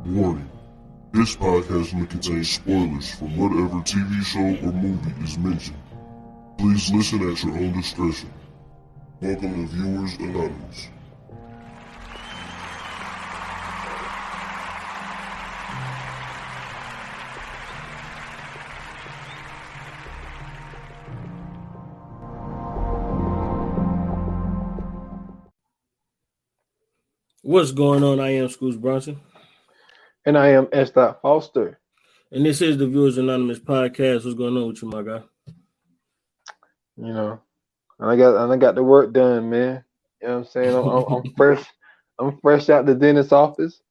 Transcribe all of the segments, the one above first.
Warning. This podcast may contain spoilers from whatever TV show or movie is mentioned. Please listen at your own discretion. Welcome to Viewers Anonymous. What's going on? I am Scoots Bronson. And I am S. Foster. And this is the Viewers Anonymous podcast. What's going on with you, my guy? You know, I got the work done, man. You know what I'm saying? I'm fresh. I'm fresh out the dentist's office.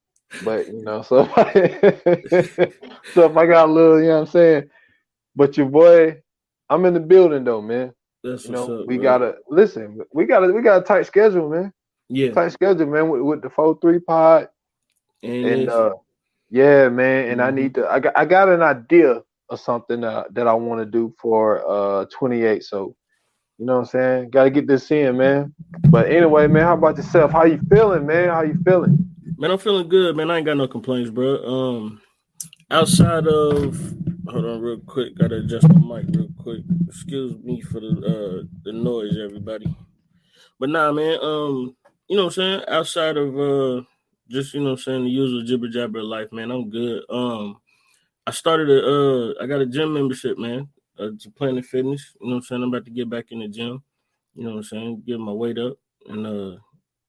But so if I got a little, you know what I'm saying? But your boy, I'm in the building though, man. That's what's up, we bro. gotta listen, we got a tight schedule, man. Yeah. Tight schedule, man, with the 4-3 pod. And yeah, man, and I need to. I got an idea of something that I want to do for 28. So, you know what I'm saying? Got to get this in, man. But anyway, man, how about yourself? How you feeling, man? How you feeling? Man, I'm feeling good, man. I ain't got no complaints, bro. Outside of, hold on, real quick. Gotta adjust my mic real quick. Excuse me for the noise, everybody. But nah, man. You know what I'm saying? Outside of just, you know what I'm saying, the usual jibber jabber of life, man, I'm good. I started I got a gym membership, man, to Planet Fitness. You know what I'm saying? I'm about to get back in the gym. You know what I'm saying? Get my weight up and you know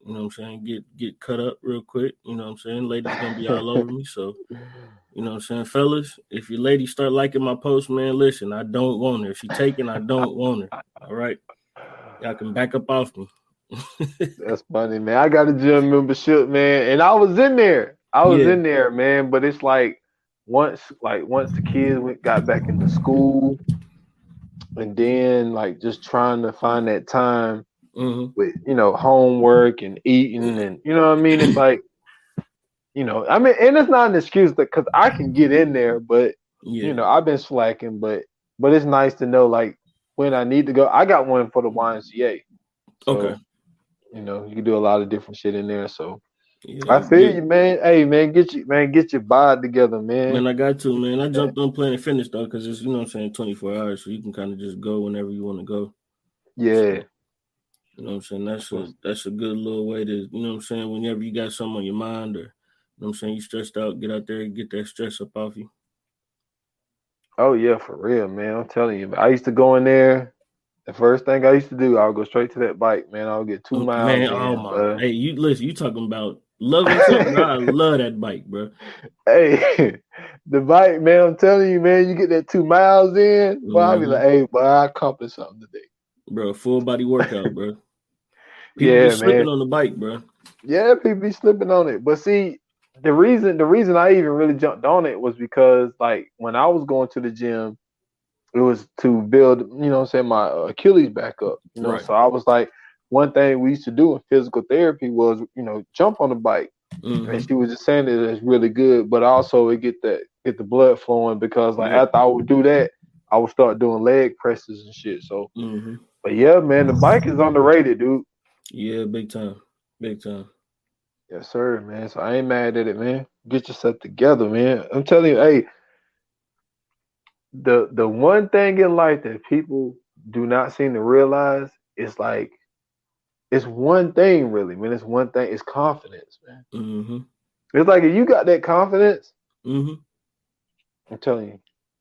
what I'm saying, get cut up real quick. You know what I'm saying? Ladies gonna be all over me. So, you know what I'm saying, fellas, if your lady start liking my post, man, listen, I don't want her. If she taking, I don't want her. All right. Y'all can back up off me. That's funny, man. I got a gym membership, man, and I was in there. In there, man. But it's like once the kids got back into school, and then like just trying to find that time with homework and eating, and you know what I mean. It's like I mean, and it's not an excuse because I can get in there, but I've been slacking. But it's nice to know like when I need to go. I got one for the YMCA. So, okay. You can do a lot of different shit in there. So I feel you, man. Hey, man, get your vibe together, man. Man, I got to, man. I jumped on Planet Fitness though, because it's 24 hours, so you can kind of just go whenever you want to go. Yeah. So, you know what I'm saying? That's a good little way to, you know what I'm saying, whenever you got something on your mind or you know what I'm saying, you stressed out, get out there and get that stress up off you. Oh yeah, for real, man. I'm telling you. I used to go in there. The first thing I used to do, I'll go straight to that bike, man. I'll get 2 miles. Man, oh my. Hey, you listen, you talking about loving something, bro. I love that bike, bro. Hey, the bike, man, I'm telling you, man, you get that 2 miles in, boy, I'll be like, hey, boy, I accomplished something today. Bro, full body workout, bro. People be slipping on the bike, bro. Yeah, people be slipping on it. But see, the reason I even really jumped on it was because, like, when I was going to the gym, it was to build, my Achilles back up. Right. So I was like, one thing we used to do in physical therapy was, jump on the bike. And she was just saying that it's really good, but also it get the blood flowing because after I would do that, I would start doing leg presses and shit. So, but yeah, man, the bike is underrated, dude. Yeah, big time. Yes, sir, man. So I ain't mad at it, man. Get yourself together, man. I'm telling you, hey. The one thing in life that people do not seem to realize is like it's one thing really, man. It's one thing. It's confidence, man. It's like if you got that confidence, I'm telling you,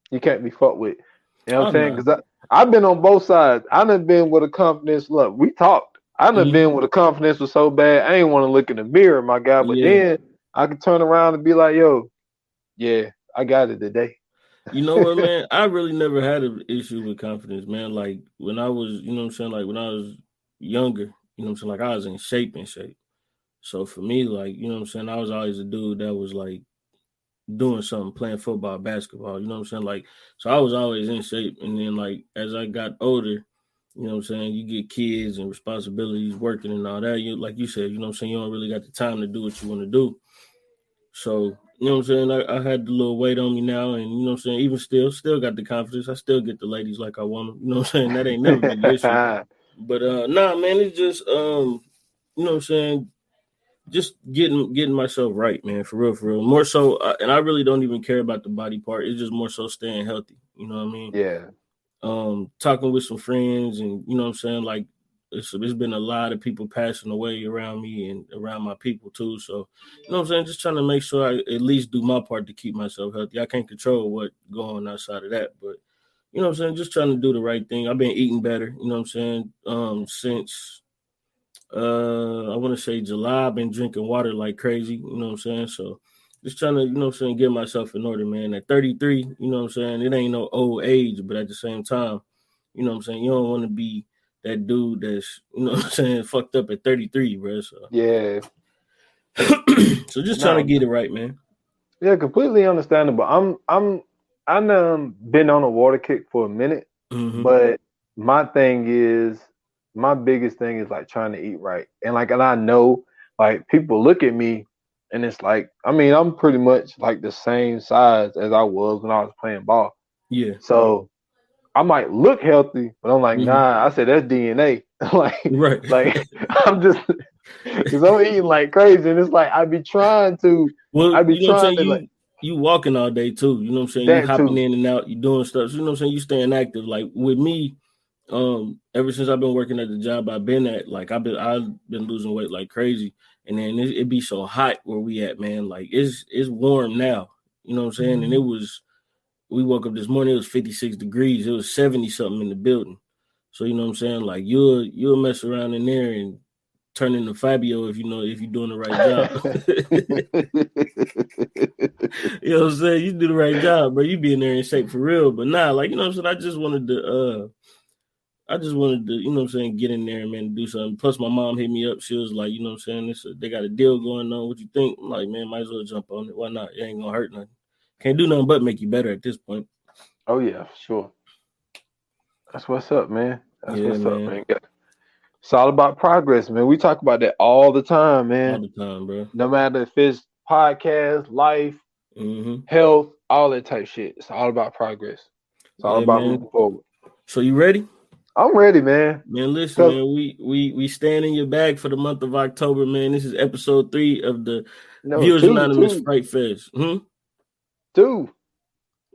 you can't be fucked with. You know what I'm saying? Because I've been on both sides. I done been with a confidence. Look, we talked. I done been with a confidence was so bad I ain't want to look in the mirror, my guy. But then I could turn around and be like, yo, yeah, I got it today. You know what, man? I really never had an issue with confidence, man. Like when I was, you know what I'm saying, like when I was younger, you know what I'm saying, like I was in shape. So for me, like, you know what I'm saying, I was always a dude that was like doing something, playing football, basketball, you know what I'm saying? Like, so I was always in shape. And then like as I got older, you know what I'm saying, you get kids and responsibilities, working and all that. You like you said, you know what I'm saying, you don't really got the time to do what you want to do. So you know what I'm saying? I had the little weight on me now, and you know what I'm saying? Even still got the confidence. I still get the ladies like I want them. You know what I'm saying? That ain't never been the issue. But nah, man, it's just you know what I'm saying? just getting myself right, man, for real, for real. More so, and I really don't even care about the body part. It's just more so staying healthy. You know what I mean? Yeah. Talking with some friends, and you know what I'm saying, like there's been a lot of people passing away around me and around my people too. So you know what I'm saying, just trying to make sure I at least do my part to keep myself healthy. I can't control what going on outside of that, but you know what I'm saying, just trying to do the right thing. I've been eating better, you know what I'm saying, since I want to say July. I've been drinking water like crazy, you know what I'm saying? So just trying to, you know what I'm saying, get myself in order, man. At 33, you know what I'm saying, it ain't no old age, but at the same time, you know what I'm saying, you don't want to be that dude that's, you know what I'm saying, fucked up at 33, bro. So Yeah. so just trying to get it right, man. Yeah, completely understandable. I'm been on a water kick for a minute, but my biggest thing is like trying to eat right. And I know like people look at me and it's like, I mean, I'm pretty much like the same size as I was when I was playing ball. Yeah. So I might look healthy, but I'm like, nah, I said that's DNA. Right. like I'm just because I'm eating like crazy, and it's like I be trying to Well, you know what I'm saying, to like you walking all day too. You know what I'm saying? You that hopping too. in and out, you doing stuff. So, you know what I'm saying? You staying active. Like with me, ever since I've been working at the job I've been at, like I've been losing weight like crazy. And then it be so hot where we at, man. Like it's warm now. You know what I'm saying? And we woke up this morning, it was 56 degrees. It was 70 something in the building. So you know what I'm saying? Like you'll mess around in there and turn into Fabio if you're doing the right job. You know what I'm saying? You do the right job, bro. You be in there in shape for real. But nah, like, you know what I'm saying? I just wanted to, you know what I'm saying, get in there, man, do something. Plus, my mom hit me up. She was like, you know what I'm saying, they got a deal going on. What you think? I'm like, man, might as well jump on it. Why not? It ain't gonna hurt nothing. Can't do nothing but make you better at this point. Oh yeah, for sure. That's what's up, man. That's what's up, man. It's all about progress, man. We talk about that all the time, man. All the time, bro. No matter if it's podcast, life, health, all that type shit. It's all about progress. It's all about moving forward. So you ready? I'm ready, man. Man, listen, man. We stand in your bag for the month of October, man. This is episode 3 of the Viewers Anonymous Fright Fest. 2.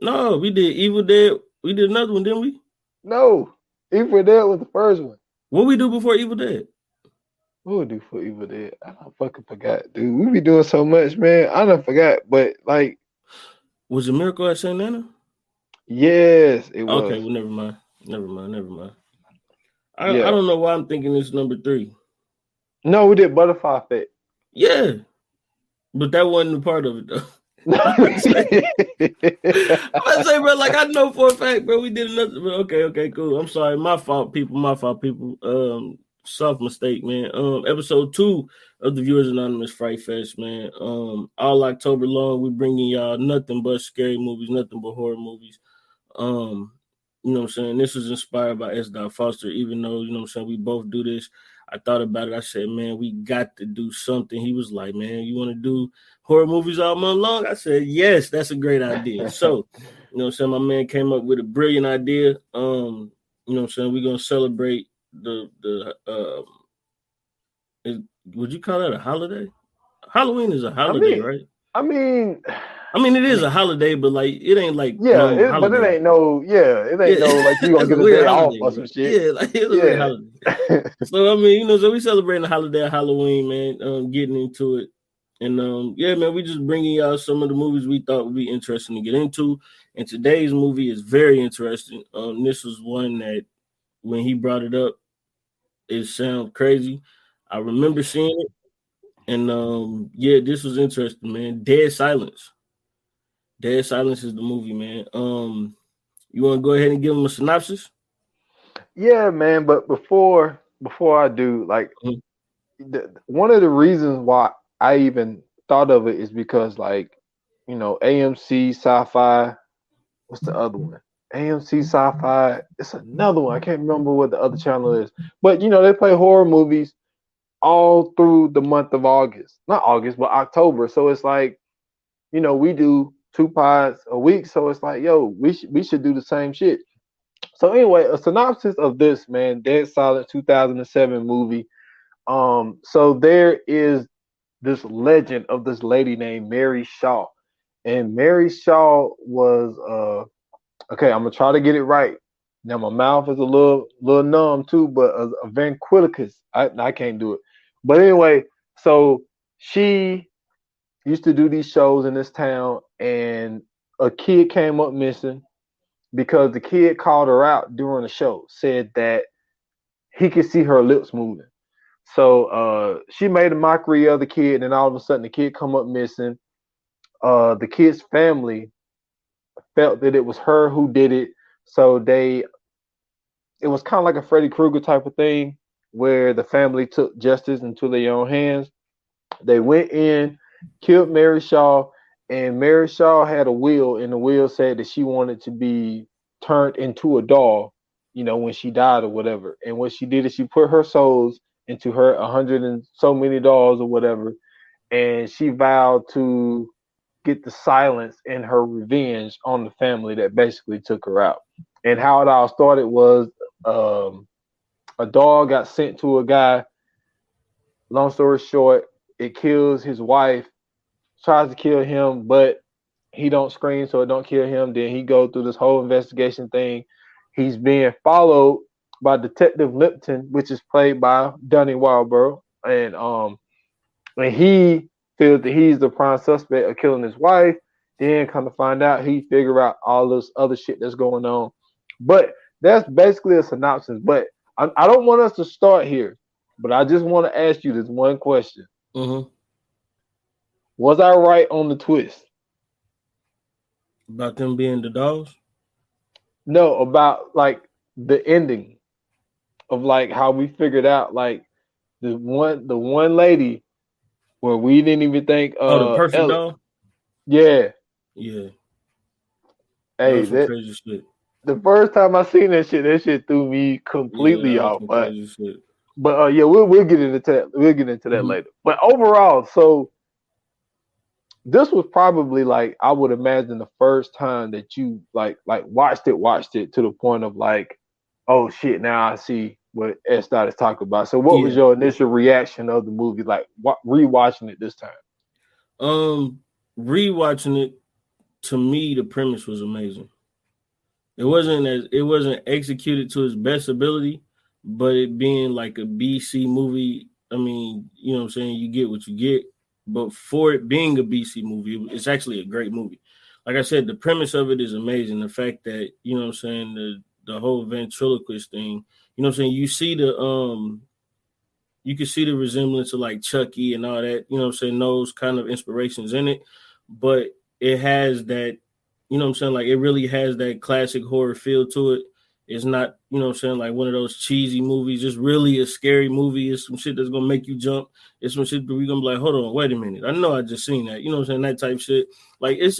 No, we did Evil Dead. We did another one, didn't we? No, Evil Dead was the first one. What we do before Evil Dead? What we do for Evil Dead? I don't fucking forgot, dude. We be doing so much, man. I don't forgot, but like, was it Miracle at St. Anna? Yes, it was. Okay, well, never mind. I don't know why I'm thinking it's number 3. No, we did Butterfly Effect. Yeah, but that wasn't a part of it though. I'm say, bro, like I know for a fact, bro, we did another. Okay, cool. I'm sorry, my fault, people. Soft mistake, man. Episode 2 of the Viewers Anonymous Fright Fest, man. All October long, we bringing y'all nothing but scary movies, nothing but horror movies. You know what I'm saying? This was inspired by S. Foster, even though, you know what I'm saying, we both do this. I thought about it. I said, man, we got to do something. He was like, man, you want to do horror movies all month long? I said, yes, that's a great idea. So, you know what I'm saying, my man came up with a brilliant idea. You know what I'm saying, we're going to celebrate would you call that a holiday? Halloween is a holiday, right? I mean, it is a holiday, but like it ain't like but it ain't no like you gonna get a day off or some shit. Yeah, like it's a weird holiday. So you know, so we celebrating the holiday of Halloween, man. Getting into it, and man, we just bringing y'all some of the movies we thought would be interesting to get into. And today's movie is very interesting. This was one that when he brought it up, it sounded crazy. I remember seeing it, and this was interesting, man. Dead Silence. Dead Silence is the movie, man. You want to go ahead and give them a synopsis? Yeah, man. But before I do, like, one of the reasons why I even thought of it is because, like, you know, AMC Sci-Fi. What's the other one? AMC Sci-Fi. It's another one. I can't remember what the other channel is. But you know, they play horror movies all through the month of August. Not August, but October. So it's like, you know, we do 2 pods a week. So it's like, yo, we should do the same shit. So anyway, a synopsis of this, man, Dead Silence 2007 movie. So there is this legend of this lady named Mary Shaw. And Mary Shaw was okay, I'm gonna try to get it right. Now my mouth is a little numb too, but a ventriloquist. I can't do it. But anyway, so she used to do these shows in this town, and a kid came up missing because the kid called her out during the show, said that he could see her lips moving. So she made a mockery of the kid, and then all of a sudden the kid come up missing. The kid's family felt that it was her who did it, so it was kind of like a Freddy Krueger type of thing, where the family took justice into their own hands. They went in, killed Mary Shaw, and Mary Shaw had a will, and the will said that she wanted to be turned into a doll, when she died or whatever. And what she did is she put her souls into her 100 and so many dolls or whatever, and she vowed to get the silence and her revenge on the family that basically took her out. And how it all started was a dog got sent to a guy. Long story short, it kills his wife, tries to kill him, but he don't scream, so it don't kill him. Then he goes through this whole investigation thing. He's being followed by Detective Lipton, which is played by Donnie Wahlberg, and he feels that he's the prime suspect of killing his wife. Then come to find out, he figure out all this other shit that's going on. But that's basically a synopsis. But I don't want us to start here, but I just want to ask you this one question. Mm-hmm. Was I right on the twist? About them being the dolls? No, about like the ending of like how we figured out like the one lady where we didn't even think The perfect doll? Yeah. Yeah. That Hey, was some crazy shit. The first time I seen that shit threw me completely off. But yeah, we'll get into that. We'll get into that later. But overall, so this was probably like I would imagine the first time that you like watched it to the point of like, oh shit, now I see what S. Dot is talking about. So what was your initial reaction of the movie, like rewatching it this time? Rewatching it, to me, the premise was amazing. It wasn't executed to its best ability, but it being like a BC movie, I mean, you know what I'm saying, you get what you get. But for it being a BC movie, it's actually a great movie. Like I said, the premise of it is amazing. The fact that, you know what I'm saying, the whole ventriloquist thing, you know what I'm saying, you can see the resemblance of like Chucky and all that, you know what I'm saying, those kind of inspirations in it. But it has that, you know what I'm saying, like it really has that classic horror feel to it. It's not, you know what I'm saying, like one of those cheesy movies. It's really a scary movie. It's some shit that's gonna make you jump. It's some shit that we're gonna be like, hold on, wait a minute. I know I just seen that. You know what I'm saying? That type shit. Like it's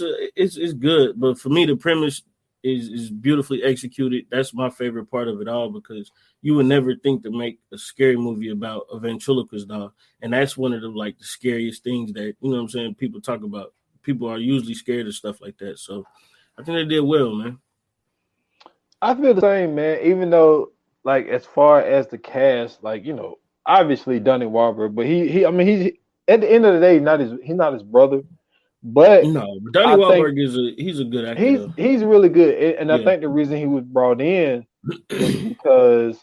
good. But for me, the premise is beautifully executed. That's my favorite part of it all, because you would never think to make a scary movie about a ventriloquist doll. And that's one of the like the scariest things that, you know what I'm saying, people talk about. People are usually scared of stuff like that. So I think they did well, man. I feel the same, man. Even though, like, as far as the cast, like, obviously Donnie Wahlberg, but I mean, he's at the end of the day, he's not his brother, but no, Donnie Wahlberg he's a good actor. He's really good, and I think the reason he was brought in was because,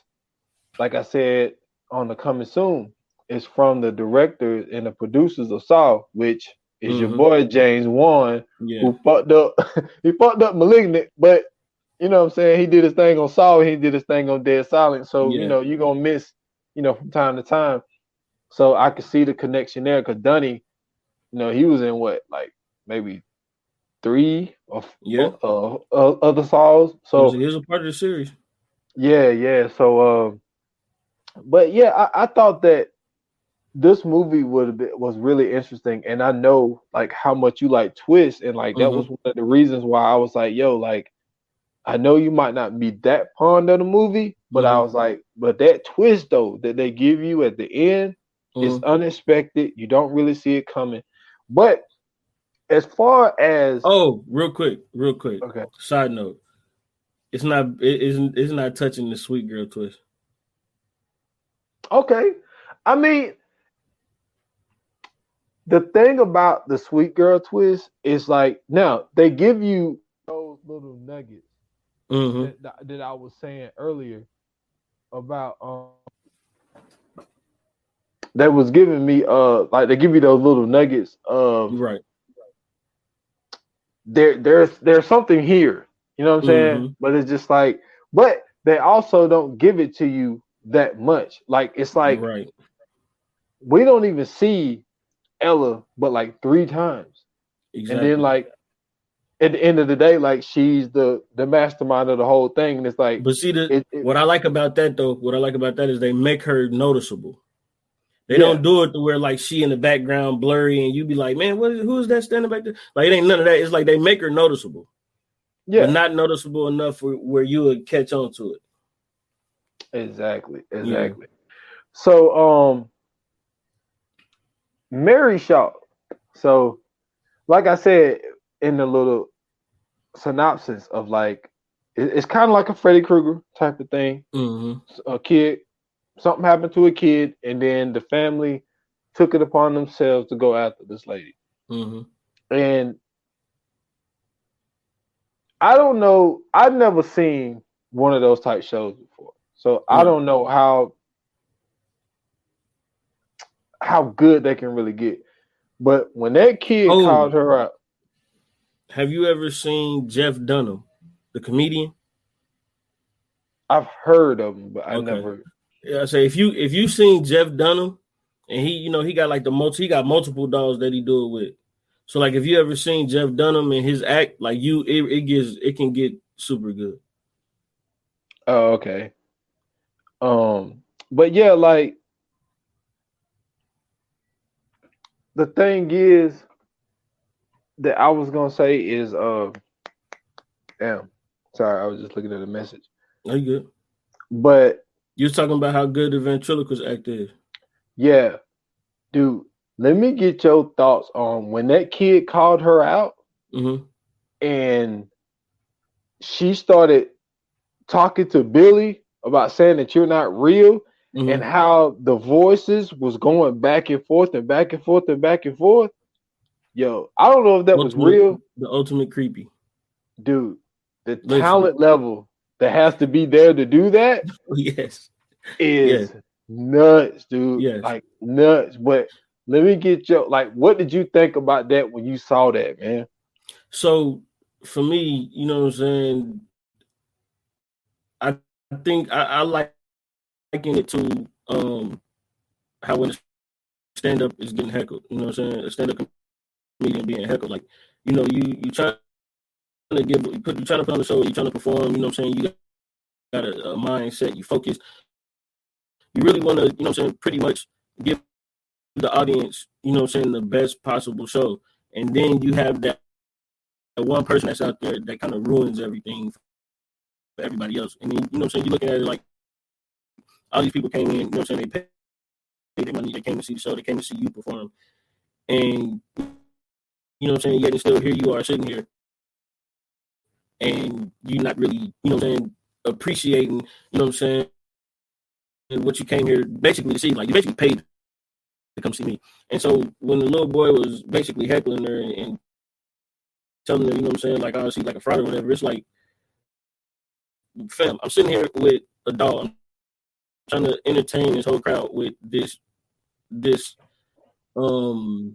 like I said on the Coming Soon, it's from the directors and the producers of Saw, which is your boy James Wan, who fucked up. He fucked up Malignant, but you know what I'm saying, he did his thing on Saw, he did his thing on Dead Silent. So you're gonna miss, from time to time. So I could see the connection there, because Donnie, he was in what, like maybe 3 or other Saws. So he was a part of the series. Yeah. So but yeah, I thought that this movie was really interesting, and I know like how much you like twists, and like that was one of the reasons why I was like, yo, like I know you might not be that fond of the movie, but I was like, but that twist though that they give you at the end is unexpected. You don't really see it coming. But as far as real quick. Okay. Side note. It's not touching the sweet girl twist. Okay. I mean, the thing about the Sweet Girl twist is like now they give you those little nuggets that I was saying earlier about that was giving me like they give you those little nuggets of Right. there's something here, you know what I'm saying? But it's just like, but they also don't give it to you that much. Like it's like Right. we don't even see Ella but like 3 times, and Exactly. then like at the end of the day, like she's the mastermind of the whole thing, and it's like, but see what I like about that though, what I like about that is they make her noticeable. They don't do it to where like she in the background blurry and you be like, man, who is that standing back there? Like it ain't none of that. It's like they make her noticeable, but not noticeable enough where you would catch on to it. Exactly. So Mary Shaw. So like I said in the little synopsis of like it's kind of like a Freddy Krueger type of thing. A kid, something happened to a kid, and then the family took it upon themselves to go after this lady. And I don't know, I've never seen one of those type shows before, so I don't know how good they can really get. But when that kid called her out, have you ever seen Jeff Dunham, the comedian? I've heard of him, but I never. Yeah, I say if you seen Jeff Dunham, and he got like he got multiple dolls that he do it with. So like if you ever seen Jeff Dunham and his act, like it can get super good. Oh, okay. But yeah, like the thing is that I was gonna say is damn, sorry, I was just looking at a message. Are you good? But you're talking about how good the ventriloquist act is. Yeah, dude. Let me get your thoughts on when that kid called her out, and she started talking to Billy about saying that you're not real, and how the voices was going back and forth and back and forth and back and forth. Yo, I don't know if that was real. The ultimate creepy. Dude, the talent level that has to be there to do that is nuts, dude. Yes. Like nuts. But let me get your, like, what did you think about that when you saw that, man? So for me, you know what I'm saying, I think I like it to how when stand-up is getting heckled, you know what I'm saying? A stand-up comedian being heckled. Like, you know, you trying to you trying to put on the show, you trying to perform, you know what I'm saying? You got a mindset, you focus. You really want to, you know what I'm saying, pretty much give the audience, you know what I'm saying, the best possible show. And then you have that one person that's out there that kind of ruins everything for everybody else. And then, you know what I'm saying, you're looking at it like all these people came in, you know what I'm saying, they paid their money, they came to see the show, they came to see you perform. And, you know what I'm saying, yet and still here you are sitting here and you're not really, you know what I'm saying, appreciating, you know what I'm saying, what you came here basically to see. Like, you basically paid to come see me. And so when the little boy was basically heckling her and telling her, you know what I'm saying, like, oh, she's like a fraud or whatever, it's like, fam, I'm sitting here with a doll. I'm trying to entertain this whole crowd with this how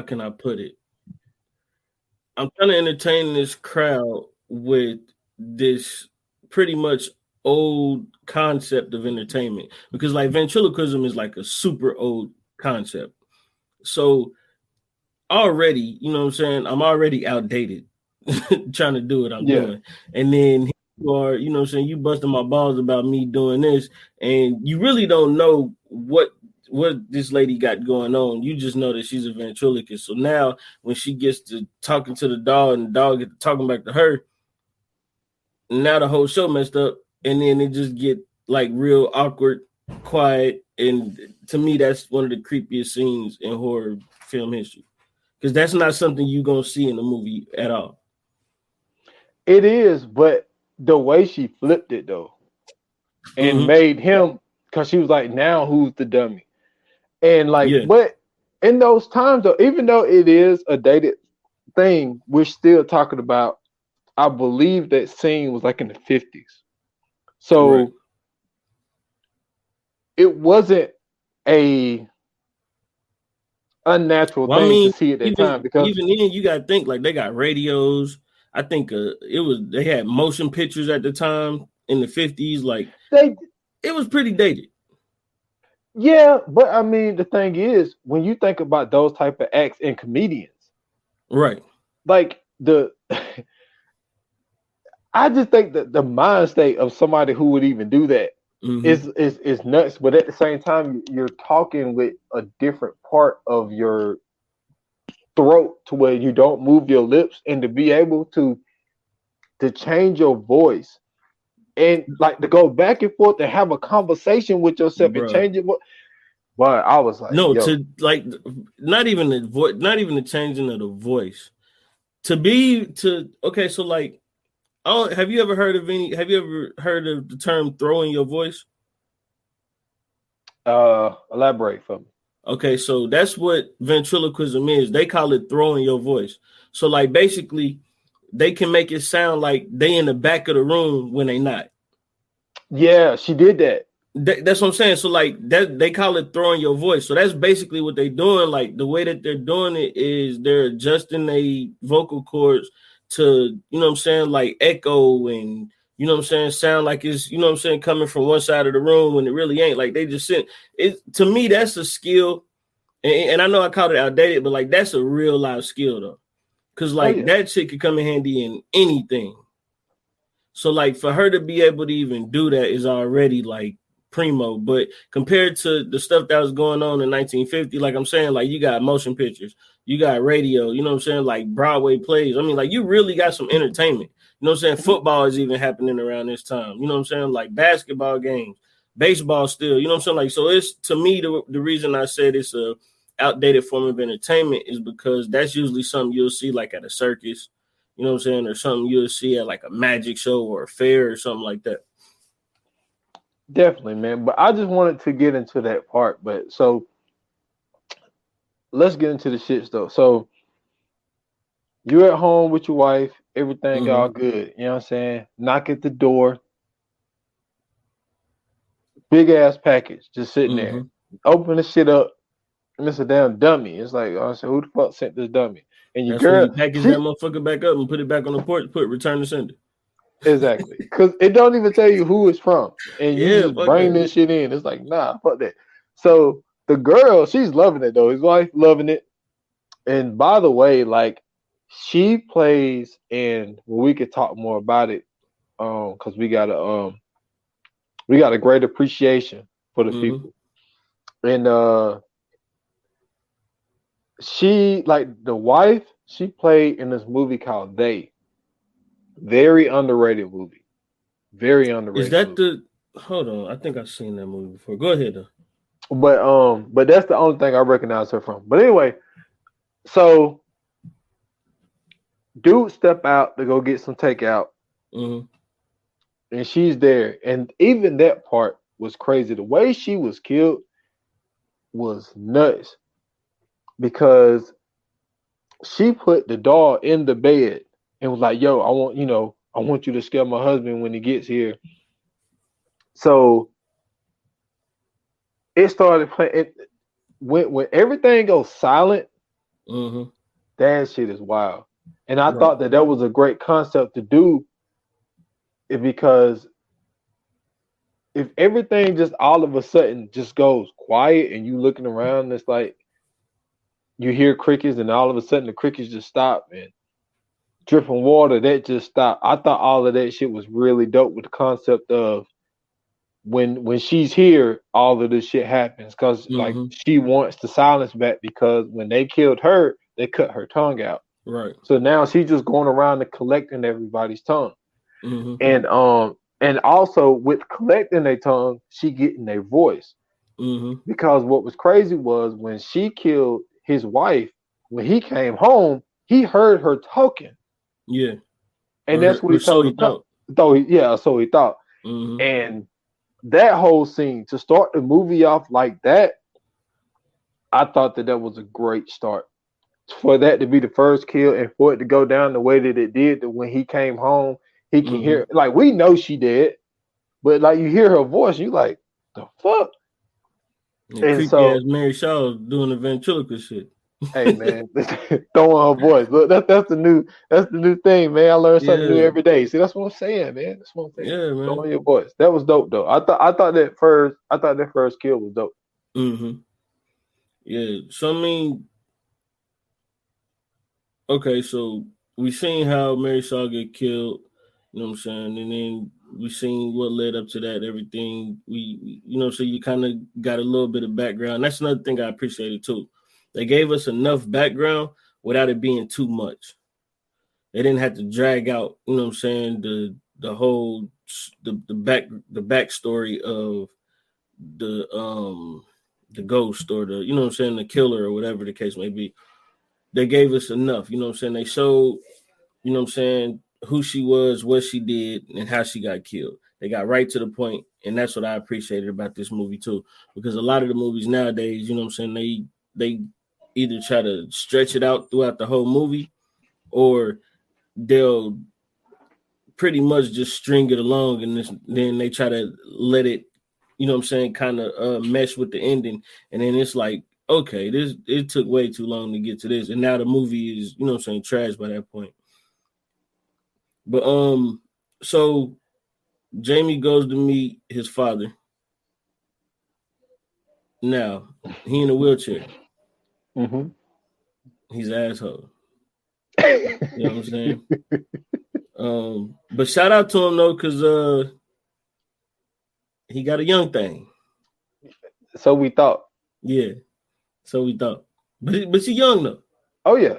can I put it? I'm trying to entertain this crowd with this pretty much old concept of entertainment, because like ventriloquism is like a super old concept. So already, you know what I'm saying, I'm already outdated trying to do what I'm doing. And then you are, you know what I'm saying, you busting my balls about me doing this, and you really don't know what this lady got going on. You just know that she's a ventriloquist. So now when she gets to talking to the dog and the dog gets to talking back to her, now the whole show messed up, and then it just get like real awkward, quiet. And to me, that's one of the creepiest scenes in horror film history, because that's not something you're gonna see in the movie at all. It is, but the way she flipped it though, and made him, because she was like, now who's the dummy? And like, but in those times, though, even though it is a dated thing, we're still talking about. I believe that scene was like in the 50s, Right. so it wasn't a unnatural Well, I thing to mean, see at that even time because even then, you got to think like they got radios. I think they had motion pictures at the time in the 50s. Like they, it was pretty dated. yeah, but I mean, the thing is, when you think about those type of acts and comedians, Right. like I just think that the mind state of somebody who would even do that Mm-hmm. is nuts. But at the same time, you're talking with a different part of your throat to where you don't move your lips, and to be able to change your voice and like to go back and forth and have a conversation with yourself and Bruh. change it. But I was like, No, yo, to like not even the voice, not even the changing of the voice. Okay, so like have you ever heard of the term throwing your voice? elaborate for me. Okay, so that's what ventriloquism is. They call it throwing your voice. So like basically they can make it sound like they in the back of the room when they not. Yeah, she did that. That's what I'm saying. So like that they call it throwing your voice. So that's basically what they're doing. Like the way that they're doing it is they're adjusting their vocal cords to, you know what I'm saying, like echo and you know what I'm saying, sound like it's, you know what I'm saying, coming from one side of the room when it really ain't. Like they just sent it to me, that's a skill. And I know I called it outdated, but like that's a real life skill though. Cause Oh like yeah, that shit could come in handy in anything. So like for her to be able to even do that is already like primo. But compared to the stuff that was going on in 1950, like I'm saying, like you got motion pictures, you got radio, you know what I'm saying, like Broadway plays. I mean, like you really got some entertainment. You know what I'm saying? Football is even happening around this time. You know what I'm saying? Like basketball games, baseball still. You know what I'm saying? Like so, it's to me the reason I said it's a outdated form of entertainment is because that's usually something you'll see like at a circus. You know what I'm saying? Or something you'll see at like a magic show or a fair or something like that. definitely, man. But I just wanted to get into that part. But so let's get into the shits though. So you're at home with your wife, everything Mm-hmm. all good. You know what I'm saying? Knock at the door, big ass package just sitting there. Mm-hmm. Open the shit up, and it's a damn dummy. It's like, oh, so who the fuck sent this dummy? And your That's when girl, you package that she motherfucker back up and put it back on the porch, put return to sender. exactly, because it don't even tell you who it's from, and you Yeah, just fuck bring that. this shit in. It's like, nah, fuck that. So the girl, she's loving it though. His wife loving it. And by the way, like she plays in. Well, we could talk more about it, because we got a great appreciation for the Mm-hmm. people, and she like the wife. She played in this movie called They. Very underrated movie. Very Is underrated that movie. the hold on? I think I've seen that movie before. Go ahead though. But that's the only thing I recognize her from. But anyway, so dude step out to go get some takeout, Mm-hmm. and she's there. And even that part was crazy. The way she was killed was nuts because she put the doll in the bed and was like, "Yo, I want you to scare my husband when he gets here." So it started playing. When everything goes silent, Mm-hmm. that shit is wild. And I Right. thought that was a great concept to do, because if everything just all of a sudden just goes quiet and you looking around, it's like you hear crickets and all of a sudden the crickets just stop and dripping water that just stopped. I thought all of that shit was really dope with the concept of when she's here, all of this shit happens because like Mm-hmm. she wants the silence back because when they killed her, they cut her tongue out. Right. So now she's just going around and collecting everybody's tongue. Mm-hmm. And also with collecting their tongue, she getting their voice. Mm-hmm. Because what was crazy was when she killed his wife, when he came home, he heard her talking. Yeah. And that's what Or he so told he him. thought. So he thought. Mm-hmm. And that whole scene to start the movie off like that, I thought that was a great start. For that to be the first kill and for it to go down the way that it did, that when he came home, he can Mm-hmm. hear, like, we know she dead, but like you hear her voice, you like, the fuck? And And creepy so, ass Mary Shaw doing the ventriloquist shit. hey man, throwing her voice. Look, that's the new thing, man. I learn something new Yeah, every day. See, that's what I'm saying, man. That's what I'm saying. yeah, man. Throwing your voice. That was dope though. I thought that first kill was dope. Mm-hmm. Yeah. So I mean, okay, so we seen how Mary Shaw get killed, you know what I'm saying, and then we seen what led up to that. Everything you know, so you kind of got a little bit of background. That's another thing I appreciated too. They gave us enough background without it being too much. They didn't have to drag out, you know what I'm saying, the whole the backstory of the ghost or the, you know what I'm saying, the killer or whatever the case may be. They gave us enough, you know what I'm saying. They showed, you know what I'm saying, who she was, what she did, and how she got killed. They got right to the point, and that's what I appreciated about this movie too. Because a lot of the movies nowadays, you know what I'm saying, they either try to stretch it out throughout the whole movie, or they'll pretty much just string it along, and then they try to let it, you know what I'm saying, kind of mesh with the ending, and then it's like, okay, it took way too long to get to this, and now the movie is, you know what I'm saying, trash by that point. But so Jamie goes to meet his father. Now he in a wheelchair. Mm-hmm. He's an asshole. You know what I'm saying? But shout out to him though, because he got a young thing. So we thought. Yeah. So we thought. But she young though. Oh yeah.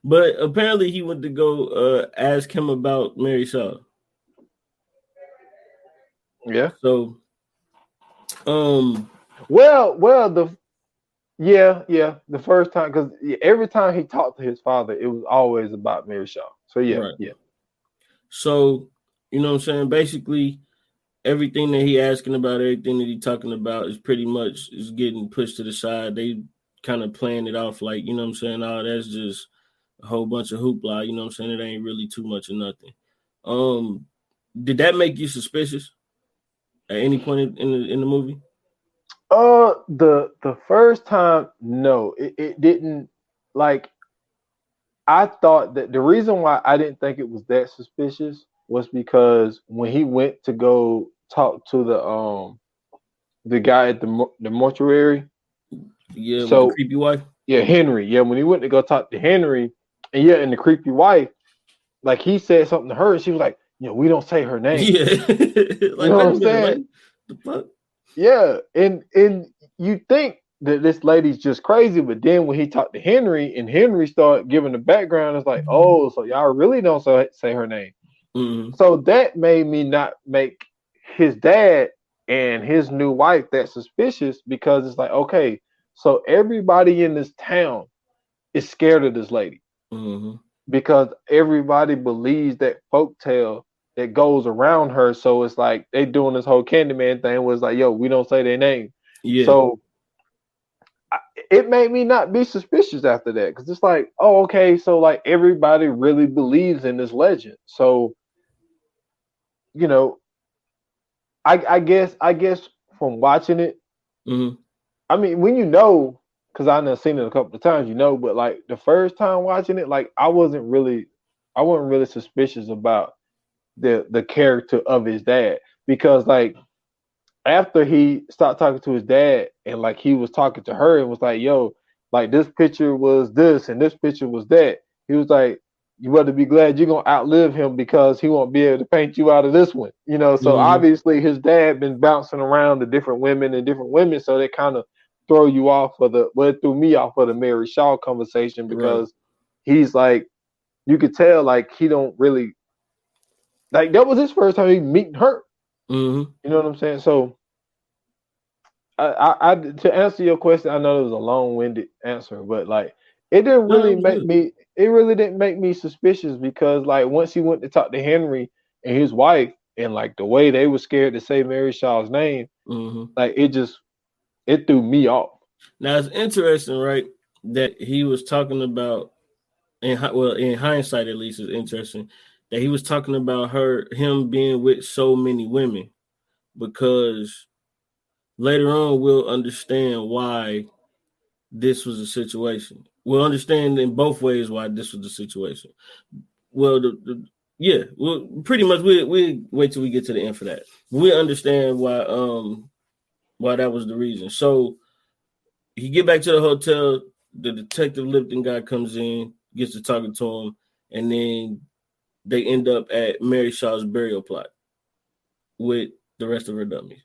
But apparently he went to go ask him about Mary Shaw. Yeah. So well the the first time, because every time he talked to his father, it was always about Mary Shaw. So right. yeah. So, you know what I'm saying? Basically, everything that he asking about, everything that he talking about is pretty much is getting pushed to the side. They kind of playing it off like, you know what I'm saying? Oh, that's just a whole bunch of hoopla, you know what I'm saying? It ain't really too much of nothing. Did that make you suspicious at any point in the movie? The first time, no, it didn't. Like, I thought that the reason why I didn't think it was that suspicious was because when he went to go talk to the guy at the mortuary. Yeah, with the So creepy wife. yeah, Henry. Yeah, when he went to go talk to Henry, and the creepy wife, like, he said something to her, and she was like, we don't say her name. Yeah, You like know wait what a I'm minute, saying? like the fuck. Yeah, and you think that this lady's just crazy, but then when he talked to Henry and Henry started giving the background, it's like, oh, so y'all really don't say her name. Mm-hmm. So that made me not make his dad and his new wife that suspicious, because it's like, okay, so everybody in this town is scared of this lady Mm-hmm. because everybody believes that folk tale that goes around her. So it's like they doing this whole Candyman thing was like, yo, we don't say their name. Yeah. So it made me not be suspicious after that, because it's like, oh, okay, so like everybody really believes in this legend. So, you know, I guess from watching it, Mm-hmm. I mean, when because I done seen it a couple of times, but like the first time watching it, like I wasn't really suspicious about the character of his dad, because like after he stopped talking to his dad and like he was talking to her and was like, yo, like this picture was this and this picture was that. He was like, you better be glad you're gonna outlive him because he won't be able to paint you out of this one. So Mm-hmm. obviously his dad been bouncing around to different women, so they kind of throw you off it threw me off of the Mary Shaw conversation, Right. because he's like, you could tell like he don't really, like, that was his first time he meeting her. Mm-hmm. You know what I'm saying? So I to answer your question, I know it was a long-winded answer, but like No, it was good. it really didn't make me suspicious, because like once he went to talk to Henry and his wife, and like the way they were scared to say Mary Shaw's name, Mm-hmm. like it threw me off. Now it's interesting, right? That he was talking about, in hindsight at least, it's interesting that he was talking about him being with so many women, because later on we'll understand why this was a situation. We'll understand in both ways why this was the situation. Well, well, pretty much we wait till we get to the end for that. We understand why that was the reason. So he get back to the hotel. The detective Lipton guy comes in, gets to talking to him, and then they end up at Mary Shaw's burial plot with the rest of her dummies.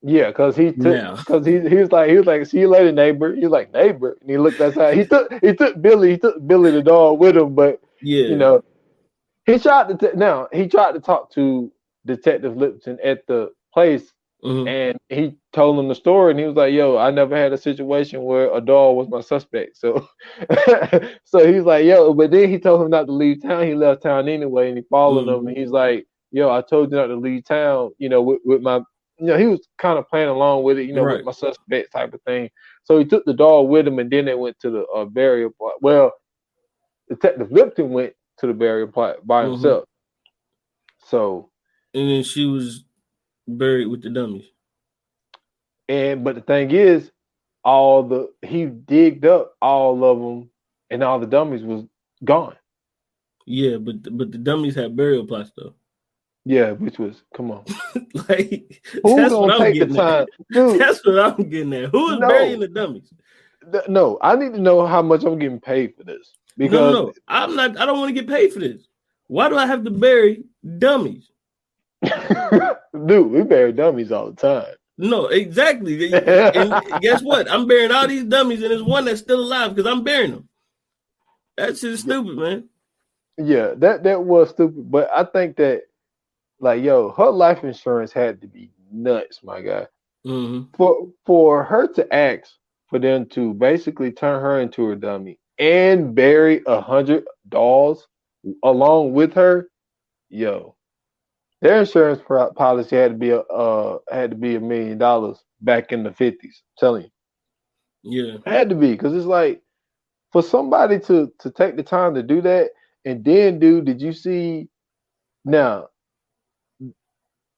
Yeah, because he was like, see you later, neighbor. He was like, neighbor, and he looked outside. He took Billy the dog with him, but yeah, he tried to talk to Detective Lipton at the place, and he told him the story, and he was like, yo, I never had a situation where a dog was my suspect. So so he's like, yo, but then he told him not to leave town. He left town anyway, and he followed him, and he's like, yo, I told you not to leave town, with my, he was kind of playing along with it, right. with my suspect type of thing. So he took the dog with him, and then they went to the burial plot. Well, Detective Lipton went to the burial plot by himself. So, and then she was buried with the dummies. But the thing is, he digged up all of them, and all the dummies was gone. Yeah, but the dummies had burial plots though. Yeah, which was, come on. Like, who's gonna take the time? Dude, that's what I'm getting at. Who is burying the dummies? No, I need to know how much I'm getting paid for this. Because no, I don't want to get paid for this. Why do I have to bury dummies? Dude, we bury dummies all the time. No, exactly. And guess what? I'm burying all these dummies, and there's one that's still alive because I'm burying them. That shit is stupid, man. Yeah, that was stupid. But I think that, like, yo, her life insurance had to be nuts, my guy. For her to ask for them to basically turn her into a dummy and bury 100 dolls along with her, yo, their insurance policy had to be $1 million back in the 50s. I'm telling you, yeah, it had to be, because it's like, for somebody to take the time to do that, and then, dude, did you see? Now,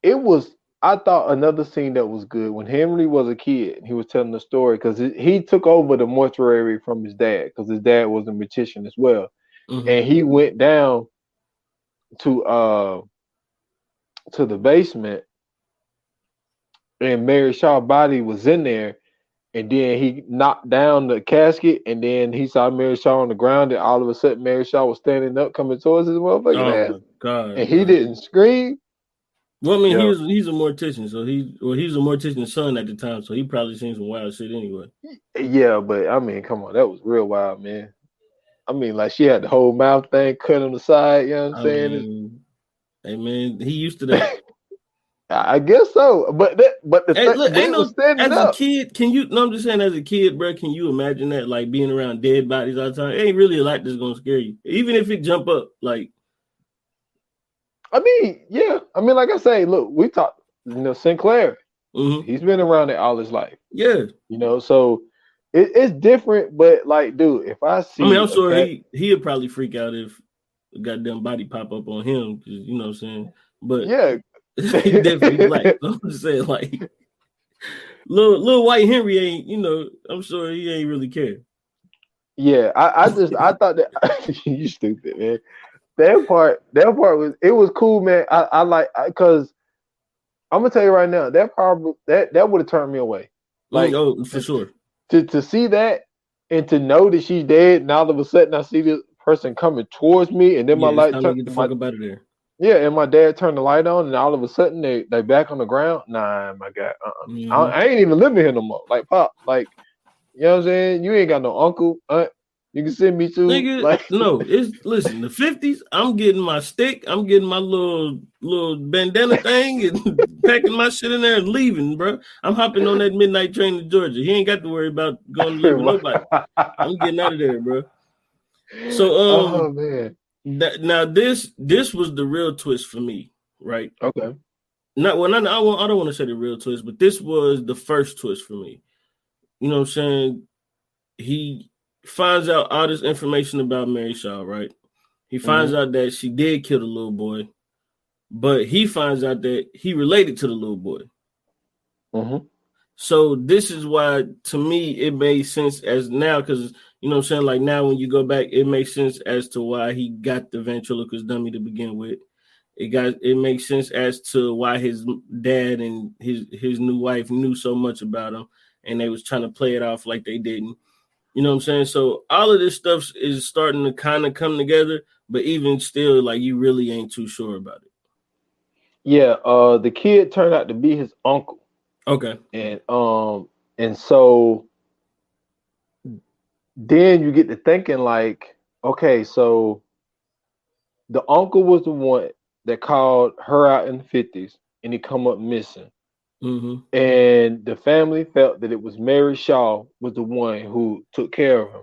it was. I thought another scene that was good when Henry was a kid and he was telling the story, because he took over the mortuary from his dad, because his dad was a magician as well, and he went down to the basement, and Mary Shaw's body was in there, and then he knocked down the casket, and then he saw Mary Shaw on the ground, and all of a sudden Mary Shaw was standing up, coming towards his motherfucking ass. My God! And he didn't scream. Well, I mean, he's a mortician, so he was a mortician's son at the time, so he probably seen some wild shit anyway. Yeah, but I mean, come on, that was real wild, man. I mean, like, she had the whole mouth thing cut on the side. You know what I'm saying? Hey, man, he used to that. I guess so, but standing as up. a kid, can you? No, I'm just saying, as a kid, bro, can you imagine that, like, being around dead bodies all the time? It ain't really a lot that's gonna scare you, even if it jump up, like. I mean, yeah. I mean, like I say, look, we talked, Sinclair. He's been around it all his life. Yeah. So it's different, but, like, dude, if I see, I mean, I'm sure he'd probably freak out if a goddamn body pop up on him, because, you know what I'm saying? But yeah, he definitely black. I'm just saying, like, little white Henry ain't, I'm sure he ain't really care. Yeah, I thought that you stupid, man. That part was cool, man. I like, because I'm gonna tell you right now, that would have turned me away. Like, for sure. To see that, and to know that she's dead, and all of a sudden I see this person coming towards me, and then my light turned. Get the fuck up out of there. Yeah, and my dad turned the light on, and all of a sudden they back on the ground. Nah, my God, I ain't even living here no more. Like, Pop, like, you know what I'm saying? You ain't got no uncle, aunt. You can send me to, nigga. like, no, listen, the 50s. I'm getting my stick. I'm getting my little bandana thing and packing my shit in there and leaving, bro. I'm hopping on that midnight train to Georgia. He ain't got to worry about going to live with nobody. I'm getting out of there, bro. So, oh man. Now this was the real twist for me, right? Okay. I don't want to say the real twist, but this was the first twist for me. you know what I'm saying, he finds out all this information about Mary Shaw, right? He finds out that she did kill the little boy, but he finds out that he related to the little boy. Mm-hmm. So this is why, to me, it made sense as now, because you know what I'm saying, like now when you go back, it makes sense as to why he got the ventriloquist dummy to begin with. It makes sense as to why his dad and his new wife knew so much about him, and they was trying to play it off like they didn't. You know what I'm saying? So all of this stuff is starting to kind of come together, but even still, like you really ain't too sure about it. Yeah, the kid turned out to be his uncle. Okay. And so then you get to thinking like, okay, so the uncle was the one that called her out in the 50s and he come up missing. Mm-hmm. And the family felt that it was Mary Shaw was the one who took care of him.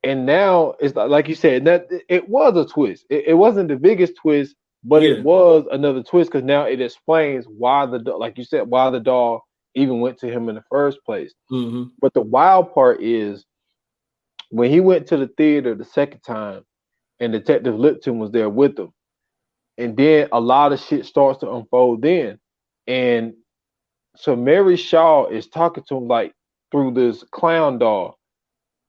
And now it's like you said, that it was a twist. It wasn't the biggest twist, but it Yeah. was another twist because now it explains why like you said, why the doll even went to him in the first place. Mm-hmm. But the wild part is when he went to the theater the second time and Detective Lipton was there with him. And then a lot of shit starts to unfold then. And so Mary Shaw is talking to him like through this clown doll.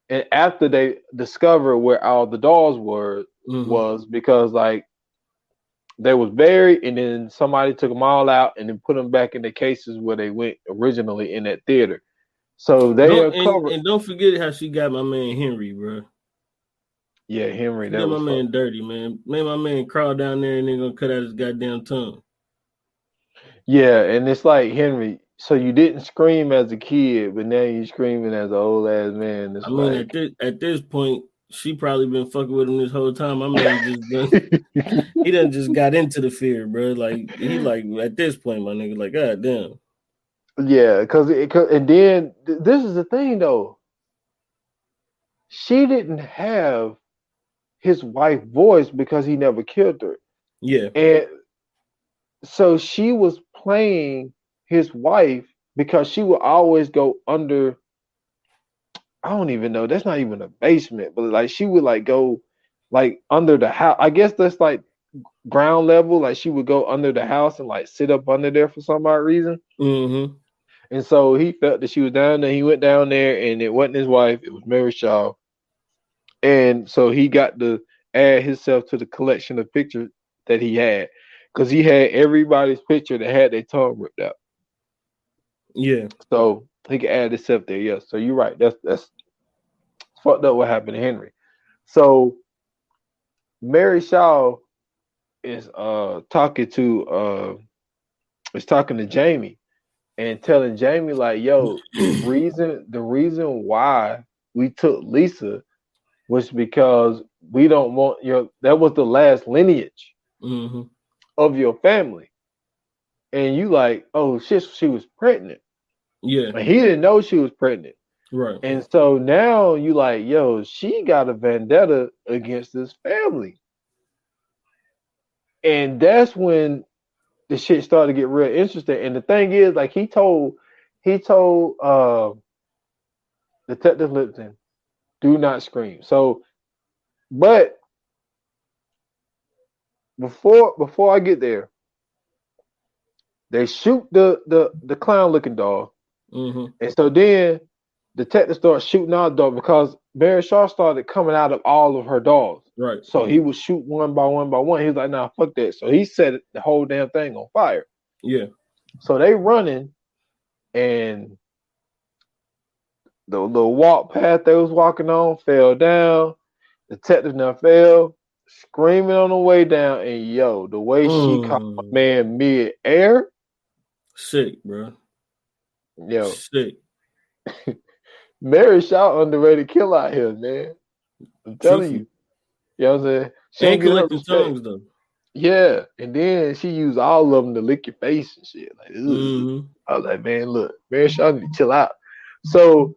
And after they discover where all the dolls was because like they was buried and then somebody took them all out and then put them back in the cases where they went originally in that theater. So they uncovered. And don't forget how she got my man Henry, bro. Yeah, Henry. She got my man dirty, man. Made my man crawl down there and they're gonna cut out his goddamn tongue. Yeah, and it's like Henry. So you didn't scream as a kid, but now you're screaming as an old ass man. It's at this point, she probably been fucking with him this whole time. My man just done, he done just got into the fear, bro. Like he like at this point, my nigga, like god damn. Yeah, and then this is the thing though. She didn't have his wife's voice because he never killed her. Yeah, and so she was playing his wife because she would always go under. I don't even know. That's not even a basement, but like she would like go like under the house. I guess that's like ground level. Like she would go under the house and like sit up under there for some odd reason. Mm-hmm. And so he felt that she was down there. He went down there, and it wasn't his wife. It was Mary Shaw. And so he got to add himself to the collection of pictures that he had, because he had everybody's picture that had their tongue ripped out. Yeah. So he could add himself there. Yes. So you're right. That's fucked up what happened to Henry. So Mary Shaw is talking to Jamie and telling Jamie like, yo, the reason why we took Lisa was because we don't want that was the last lineage of your family. And you like, oh shit, she was pregnant. Yeah. And he didn't know she was pregnant. Right. And so now you like, yo, she got a vendetta against this family. And that's when the shit started to get real interesting. And the thing is, like he told Detective Lipton, do not scream. So, but before I get there, they shoot the clown looking dog. And so then Detective starts shooting our dog because Mary Shaw started coming out of all of her dogs. Right. So he would shoot one by one by one. He was like, nah, fuck that. So he set the whole damn thing on fire. Yeah. So they running, and the walk path they was walking on fell down. Detective now fell, screaming on the way down, and yo, the way she caught my man mid-air. Sick, bro. Yo. Sick. Mary Shaw underrated kill out here, man. I'm telling you. You know what I'm saying? She ain't collecting tongues though. Yeah. And then she used all of them to lick your face and shit. Like, I was like, man, look, Mary Shaw need to chill out. So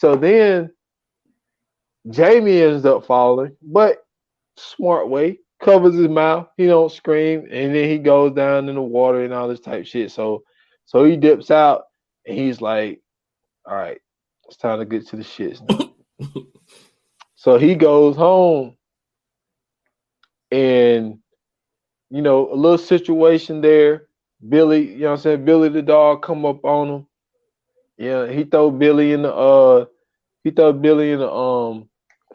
then Jamie ends up falling, but smart way, covers his mouth, he don't scream, and then he goes down in the water and all this type shit. So he dips out and he's like, all right, it's time to get to the shits now. So he goes home, and a little situation there. Billy, you know what I'm saying? Billy the dog come up on him. Yeah, he throw Billy in the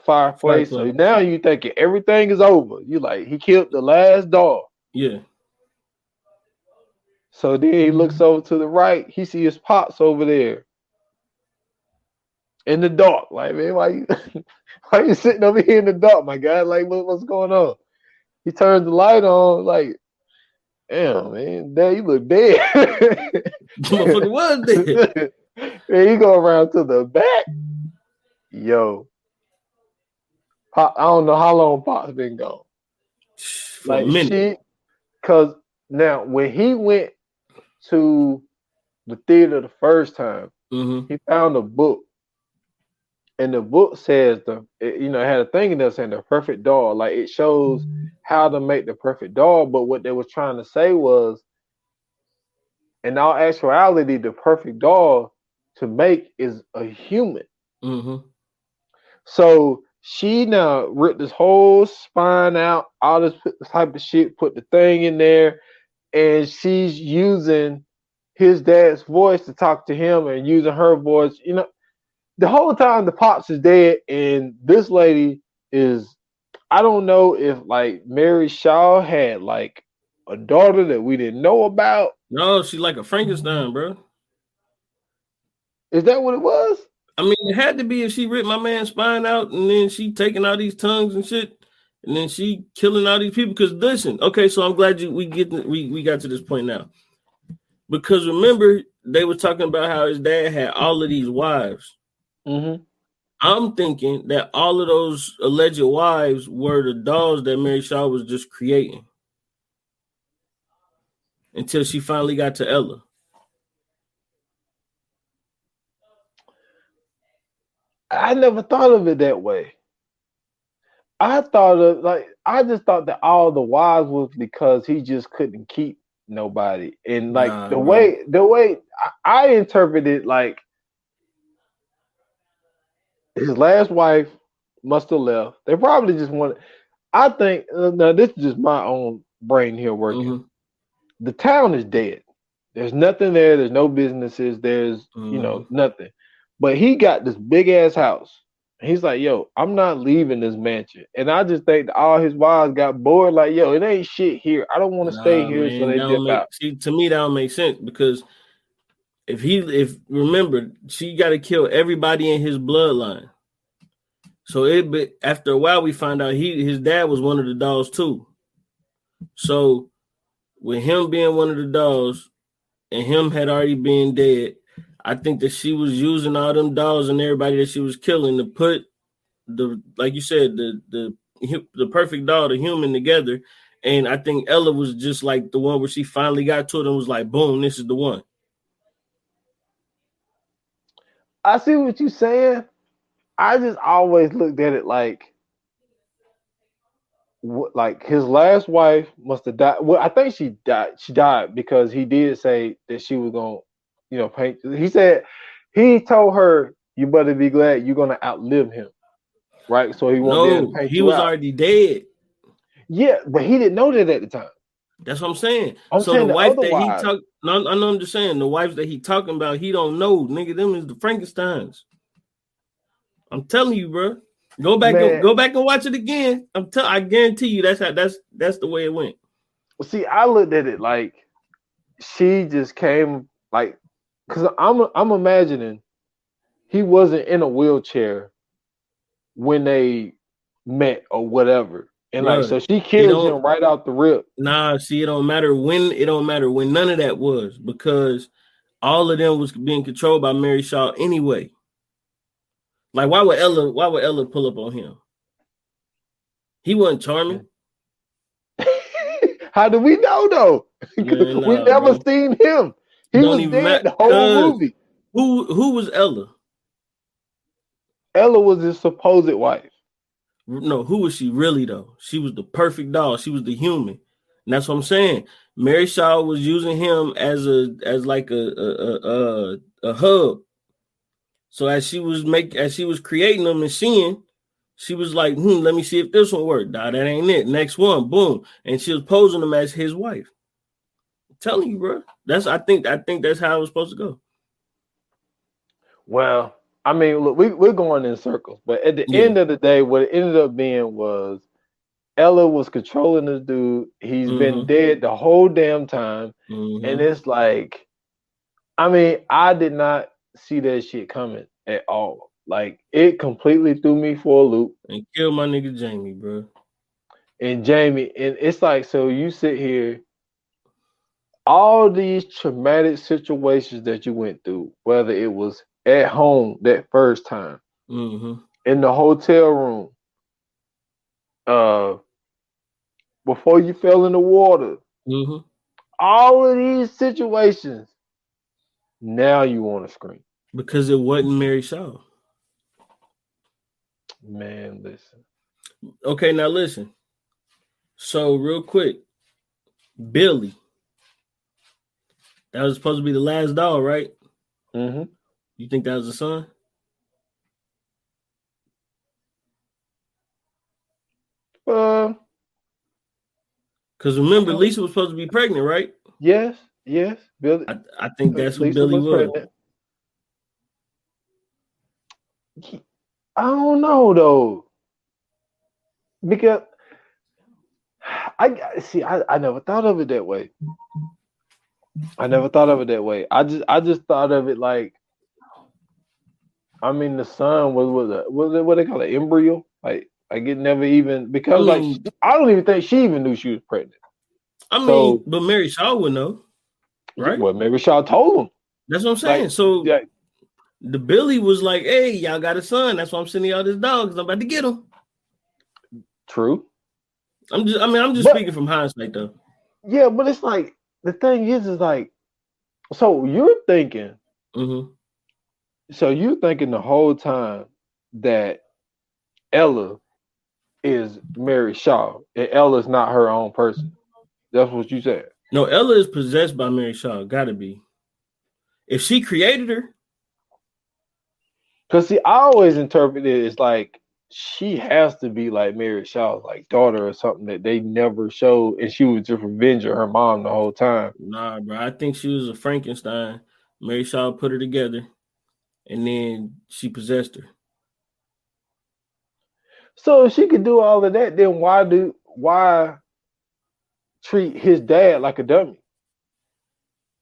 fireplace. So Fireplace. now you thinking everything is over. You like he killed the last dog. Yeah. So then he looks over to the right. He see his pops over there in the dark. Like, man, why you why you sitting over here in the dark, my guy? Like, what's going on? He turns the light on. Like, damn, man, Dad, you look dead. Motherfucker was dead. Man, you go around to the back. Yo, Pop, I don't know how long Pop's been gone. For a minute. Because now when he went to the theater the first time, he found a book, and the book says it had a thing in there saying the perfect doll. Like it shows how to make the perfect doll, but what they were trying to say was, in all actuality, the perfect doll to make is a human. So she now ripped his whole spine out, all this type of shit, put the thing in there, and she's using his dad's voice to talk to him and using her voice. The whole time the pops is dead, and this lady is, I don't know if like Mary Shaw had like a daughter that we didn't know about. No, she's like a Frankenstein, bro. Is that what it was? I mean, it had to be if she ripped my man's spine out and then she taking all these tongues and shit, and then she killing all these people. Because listen, okay, so I'm glad we got to this point now. Because remember, they were talking about how his dad had all of these wives. I'm thinking that all of those alleged wives were the dolls that Mary Shaw was just creating until she finally got to Ella. I never thought of it that way. I just thought that all the wives was because he just couldn't keep nobody. And like the way I interpreted, like his last wife must have left. They probably just wanted. I think now this is just my own brain here working. The town is dead. There's nothing there. There's no businesses. There's nothing. But he got this big ass house. He's like, yo, I'm not leaving this mansion. And I just think that all his wives got bored. Like, yo, it ain't shit here. I don't want to stay here, so they dip out. See, to me, that don't make sense because if remember, she got to kill everybody in his bloodline. So after a while, we find out his dad was one of the dolls too. So with him being one of the dolls and him had already been dead, I think that she was using all them dolls and everybody that she was killing to put like you said, the perfect doll, the human together. And I think Ella was just like the one where she finally got to it and was like, boom, this is the one. I see what you're saying. I just always looked at it like his last wife must have died. Well, I think she died. She died because he did say that she was gonna, paint. He told her, "You better be glad you're gonna outlive him." Right? So he won't be able to paint he was already dead. Yeah, but he didn't know that at the time. That's what I'm saying. So the wife that he talk, no, I know. I'm just saying the wives that he talking about, he don't know. Nigga, them is the Frankensteins. I'm telling you, bro. Go back and watch it again. I guarantee you that's the way it went. Well, see, I looked at it like she just came like, because I'm imagining he wasn't in a wheelchair when they met or whatever, and like so she kills him right out the rip. Nah, see, it don't matter when none of that was, because all of them was being controlled by Mary Shaw anyway. Like, why would Ella pull up on him? He wasn't charming. How do we know though? Man, we never seen him. He was dead the whole movie. Who was Ella? Ella was his supposed wife. No, who was she really though? She was the perfect doll. She was the human. And that's what I'm saying. Mary Shaw was using him as like a hub. So as she was creating them and seeing, she was like, let me see if this one worked. Nah, that ain't it. Next one, boom. And she was posing him as his wife. I'm telling you, bro. I think that's how it was supposed to go. Well, I mean, look, we're going in circles, but at the end of the day, what it ended up being was Ella was controlling this dude. He's been dead the whole damn time. And it's like, I mean, I did not see that shit coming at all. Like, it completely threw me for a loop. And killed my nigga Jamie, bro. And Jamie, and it's like, so you sit here, all these traumatic situations that you went through, whether it was at home that first time, in the hotel room, before you fell in the water, all of these situations, now you want to scream. Because it wasn't Mary Shaw. Man, listen. Okay, now listen. So real quick, Billy. That was supposed to be the last dog, right? You think that was the son? Because remember, Lisa was supposed to be pregnant, right? Yes. Billy. I think that's what Billy was. I don't know though, because I never thought of it that way. I just thought of it like, I mean, the son was what they call it, embryo. Like it never even, because I don't even think she even knew she was pregnant. I mean, but Mary Shaw would know, right? Well, Mary Shaw told him. That's what I'm saying. Like, so the Billy was like, "Hey, y'all got a son. That's why I'm sending y'all this dog, because I'm about to get him." True. I'm just speaking from hindsight, though. Yeah, but it's like, the thing is like, so you're thinking, so you're thinking the whole time that Ella is Mary Shaw and Ella's not her own person. That's what you said. No, Ella is possessed by Mary Shaw. Gotta be. If she created her. Because see, I always interpret it as like, she has to be like Mary Shaw's like daughter or something that they never showed, and she was just revenging her mom the whole time. Nah, bro. I think she was a Frankenstein. Mary Shaw put her together, and then she possessed her. So if she could do all of that, then why treat his dad like a dummy?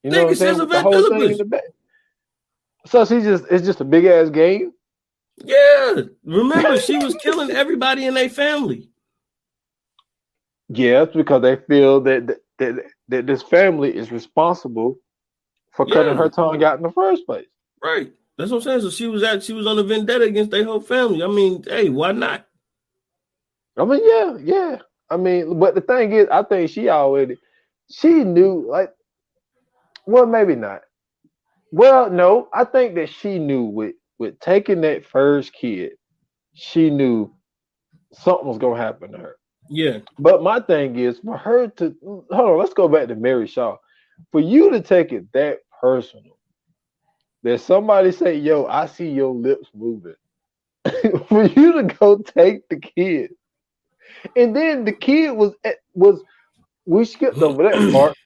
You know what I'm saying? With the whole thing in the back. So it's just a big ass game. Yeah, remember she was killing everybody in their family. Yeah, it's because they feel that this family is responsible for cutting her tongue out in the first place. Right. That's what I'm saying. So she was on a vendetta against their whole family. I mean, hey, why not? I mean, yeah. I mean, but the thing is, I think she knew, like, well, maybe not. Well, no, I think that she knew with taking that first kid, she knew something was gonna happen to her. Yeah. But my thing is, for her to hold on, let's go back to Mary Shaw. For you to take it that personal, that somebody say, "Yo, I see your lips moving," for you to go take the kid, and then the kid was we skipped over that part.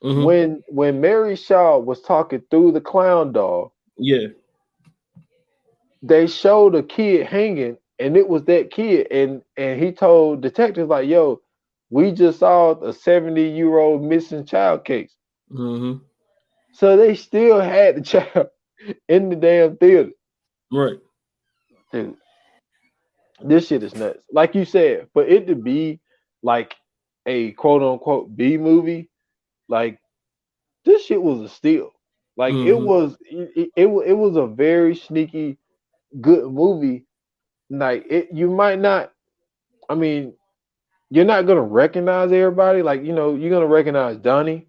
When Mary Shaw was talking through the clown doll, they showed a kid hanging, and it was that kid, and he told detectives like, "Yo, we just saw a 70-year-old missing child case." So they still had the child in the damn theater. Right. Dude, this shit is nuts. Like you said, for it to be like a quote unquote B movie, like, this shit was a steal. Like it was a very sneaky good movie. Like you might not, I mean, you're not gonna recognize everybody. Like, you know, you're gonna recognize Donnie.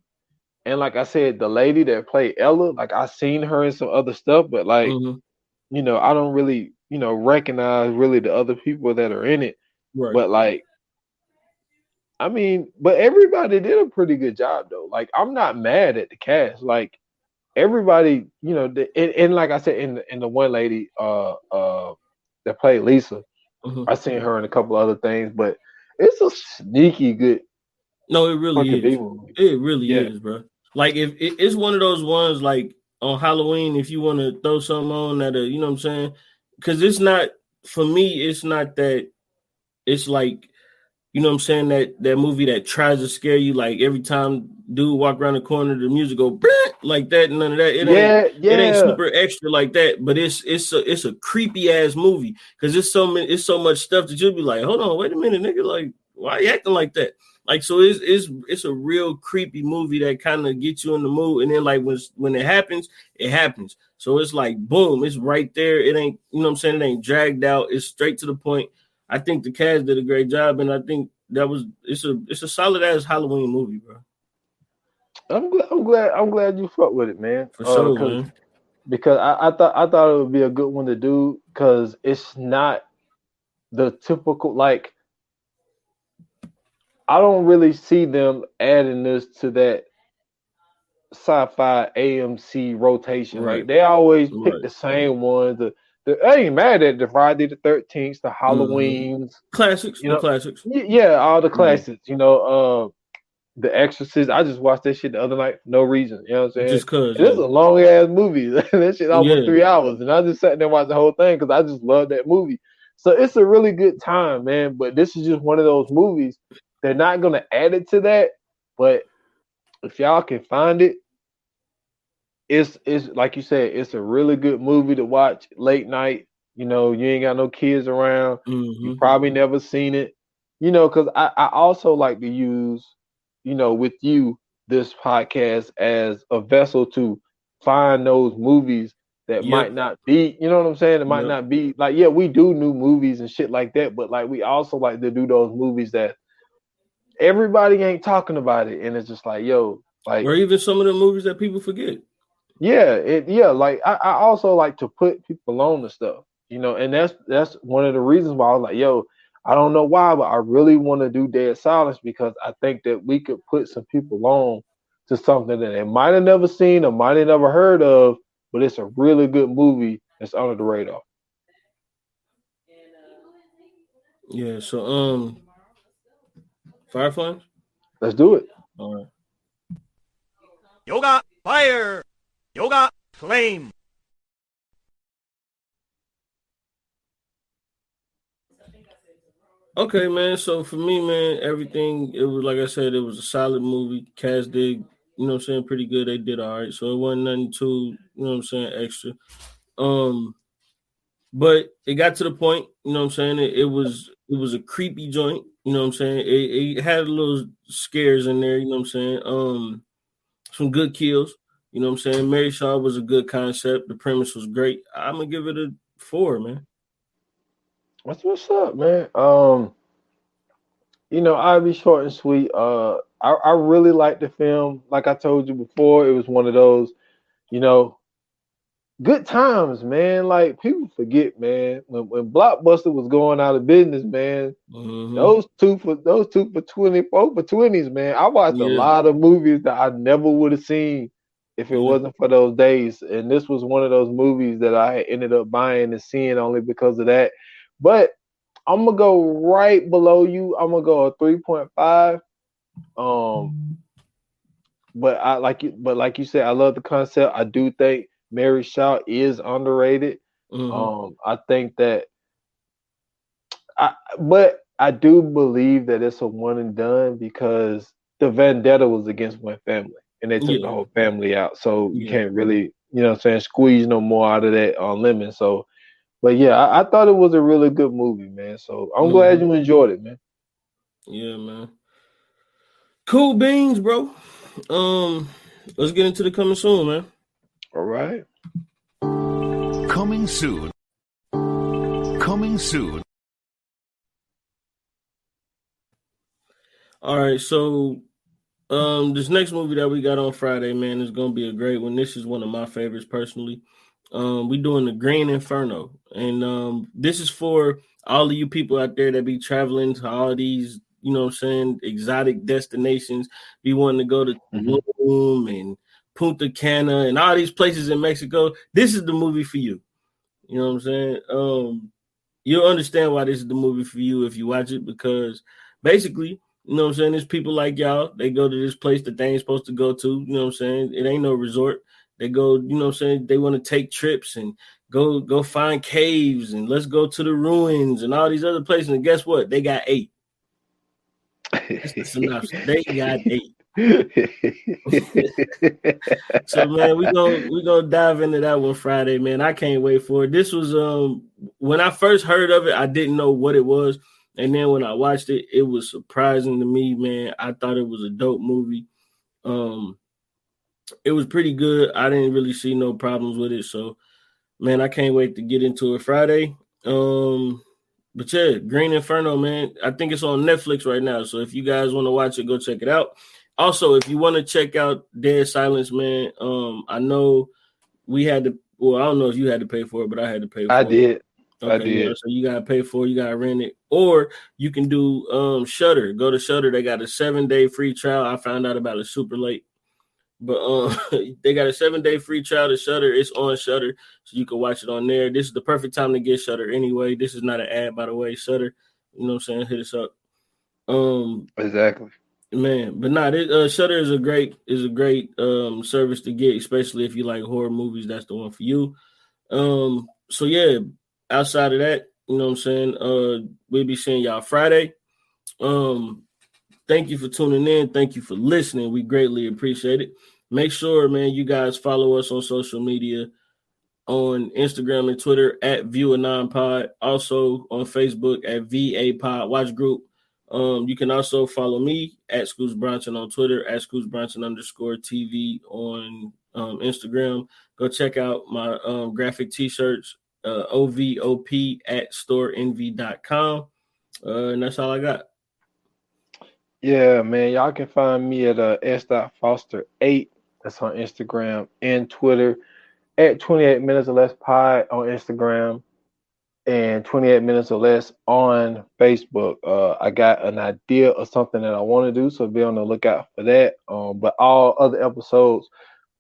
And like I said, the lady that played Ella, like, I seen her in some other stuff, but like, you know, I don't really, you know, recognize really the other people that are in it. Right. But like, I mean, but everybody did a pretty good job though. Like, I'm not mad at the cast. Like, everybody, and like I said, in the one lady that played Lisa, Mhm. I seen her in a couple other things, but it's a sneaky good No, it really fucking is. B movie. It really Yeah. is, bro. Like if it's one of those ones like on Halloween, if you want to throw something on that, you know what I'm saying? Because it's not for me. It's not that. It's like you know what I'm saying, that movie that tries to scare you, like every time dude walk around the corner, the music go like that, none of that. It ain't Yeah. super extra like that, but it's a creepy ass movie because it's so much stuff that you'll be like, hold on, wait a minute, nigga, like why you acting like that? Like so it's a real creepy movie that kind of gets you in the mood, and then like when it happens, it happens. So it's like boom, it's right there. It ain't, you know what I'm saying, it ain't dragged out, it's straight to the point. I think the cast did a great job, and I think it's a solid ass Halloween movie, bro. I'm glad you fuck with it, man. For sure, Cause man. because I thought it would be a good one to do because it's not the typical like I don't really see them adding this to that sci-fi AMC rotation. Right, Like they always pick right. the same ones. I ain't mad at the Friday the 13th, the Mm-hmm. Halloweens, Classics, you the know. classics. Yeah, all the Yeah. classics. The Exorcist. I just watched that shit the other night for no reason. You know what I'm saying? Just cause, And it's yeah. a long ass movie. That shit almost Yeah. 3 hours, and I just sat there and watched the whole thing because I just love that movie. So it's a really good time, man. But this is just one of those movies. They're not gonna add it to that, but if y'all can find it, it's like you said, it's a really good movie to watch late night. You ain't got no kids around. You Mm-hmm. probably never seen it. Because I also like to use, with you this podcast as a vessel to find those movies that Yep. might not be, you know what I'm saying? It might Yep. not be like, yeah, we do new movies and shit like that, but like we also like to do those movies that everybody ain't talking about it, and it's just like, yo, like Or even some of the movies that people forget. yeah, like I also like to put people on the stuff, and that's one of the reasons why I was like, yo, I don't know why, but I really want to do Dead Silence because I think that we could put some people on to something that they might have never seen or might have never heard of, but it's a really good movie that's under the radar. Yeah. So Fireflies? Let's do it. All right. Yoga fire! Yoga flame! Okay, man. So for me, man, everything, it was like I said, it was a solid movie. Cast did, you know what I'm saying, pretty good. They did all right. So it wasn't nothing too, you know what I'm saying, extra. Um, but it got to the point, you know what I'm saying, it was a creepy joint, you know what I'm saying. It had a little scares in there, you know what I'm saying. Some good kills, you know what I'm saying. Mary Shaw was a good concept. The premise was great. I'm gonna give it a 4, man. That's what's up, man. I'll be short and sweet. I really like the film. Like I told you before, it was one of those, you know, good times, man. Like people forget, man. When Blockbuster was going out of business, man. Mm-hmm. Those two for 24 for 20s, man. I watched a Yeah. lot of movies that I never would have seen if it Yeah. wasn't for those days. And this was one of those movies that I had ended up buying and seeing only because of that. But I'm gonna go right below you. I'm gonna go a 3.5. Um, but like you said, I love the concept. I do think Mary Shaw is underrated. Mm-hmm. I think that but I do believe that it's a one and done because the vendetta was against one family and they took the Yeah. whole family out. So you Yeah. can't really, what I'm saying, squeeze no more out of that lemon. So, but yeah, I thought it was a really good movie, man. So I'm glad Mm-hmm. you enjoyed it, man. Yeah, man. Cool beans, bro. Um, let's get into the coming soon, man. All right. Coming soon. Coming soon. All right, so this next movie that we got on Friday, man, is gonna be a great one. This is one of my favorites personally. We doing the Green Inferno, and this is for all of you people out there that be traveling to all these, you know what I'm saying, exotic destinations, be wanting to go to Hmm. Tulum and Punta Cana and all these places in Mexico, this is the movie for you. You know what I'm saying? You'll understand why this is the movie for you if you watch it, because basically, you know what I'm saying, there's people like y'all, they go to this place that they ain't supposed to go to, you know what I'm saying? It ain't no resort. They go, you know what I'm saying, they want to take trips and go find caves and let's go to the ruins and all these other places. And guess what? They got 8. It's the synopsis. They got 8. So man, we gonna dive into that one Friday, man. I can't wait for it. This was when I first heard of it, I didn't know what it was, and then when I watched it, it was surprising to me, man. I thought it was a dope movie. It was pretty good. I didn't really see no problems with it, so man, I can't wait to get into it Friday. But yeah, Green Inferno, man. I think it's on Netflix right now. So if you guys want to watch it, go check it out. Also, if you want to check out Dead Silence, man, I know we had to. Well, I don't know if you had to pay for it, but I had to pay for it. I did. Okay, I did. Yeah, so you gotta pay for it, you gotta rent it, or you can do Shudder. Go to Shudder. They got a 7-day free trial. I found out about it super late. But they got a 7-day free trial to Shudder. It's on Shudder, so you can watch it on there. This is the perfect time to get Shudder anyway. This is not an ad, by the way. Shudder, you know what I'm saying? Hit us up. Exactly. Man, but Shudder is a great service to get, especially if you like horror movies. That's the one for you. So yeah, outside of that, you know what I'm saying? We'll be seeing y'all Friday. Thank you for tuning in. Thank you for listening. We greatly appreciate it. Make sure, man, you guys follow us on social media, on Instagram and Twitter at ViewAnonPod. Also on Facebook at VA Pod Watch Group. You can also follow me at Scoots Bronson on Twitter, at Scoots Bronson _TV on Instagram. Go check out my graphic t-shirts, OVOP at StoreNV.com. And that's all I got. Yeah, man. Y'all can find me at S.Foster8. That's on Instagram and Twitter. At 28 Minutes or Less Pod on Instagram. And 28 Minutes or Less on Facebook. I got an idea of something that I want to do, so be on the lookout for that. But all other episodes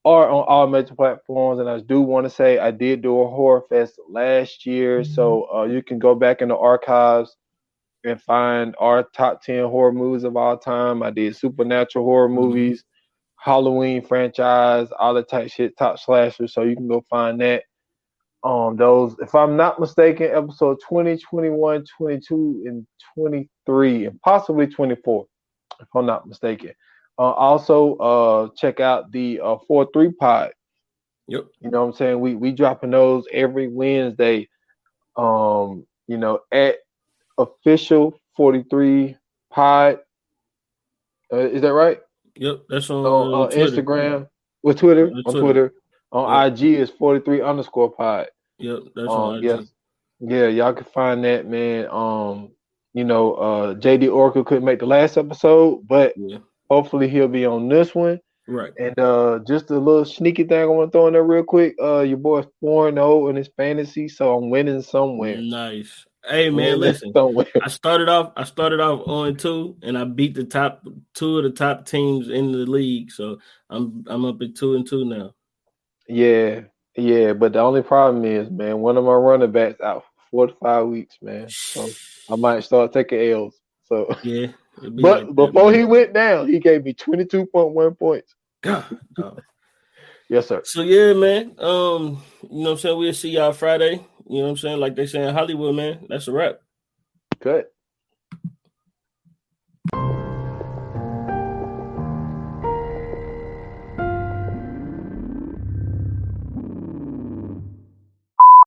are on all major platforms. And I do want to say I did do a horror fest last year, so you can go back in the archives and find our top 10 horror movies of all time. I did supernatural horror movies, Halloween franchise, all that type shit, top slashers. So you can go find that. Those, if I'm not mistaken, episode 20, 21, 22, and 23, and possibly 24, if I'm not mistaken. Also, check out the 4-3 pod. Yep. You know what I'm saying? We dropping those every Wednesday. At official 43 pod. Is that right? Yep, that's on Twitter. Instagram, with Twitter, on Twitter. On yep. IG is 43_pod. Yep, that's on IG. Yes. Yeah, y'all can find that, man. JD Oracle couldn't make the last episode, but hopefully he'll be on this one. Right. And just a little sneaky thing I want to throw in there real quick. Your boy's 4-0 in his fantasy, so I'm winning somewhere. Nice. Hey man, listen. I started off 0-2, and I beat the top 2 of the top teams in the league. So I'm up at 2-2 now. Yeah, but the only problem is, man, one of my running backs out for 4 to 5 weeks, man. So I might start taking L's. So yeah. But like before he went down, he gave me 22.1 points. God. Oh. Yes, sir. So yeah, man. You know what I'm saying? We'll see y'all Friday. You know what I'm saying? Like they say in Hollywood, man. That's a wrap. Cut.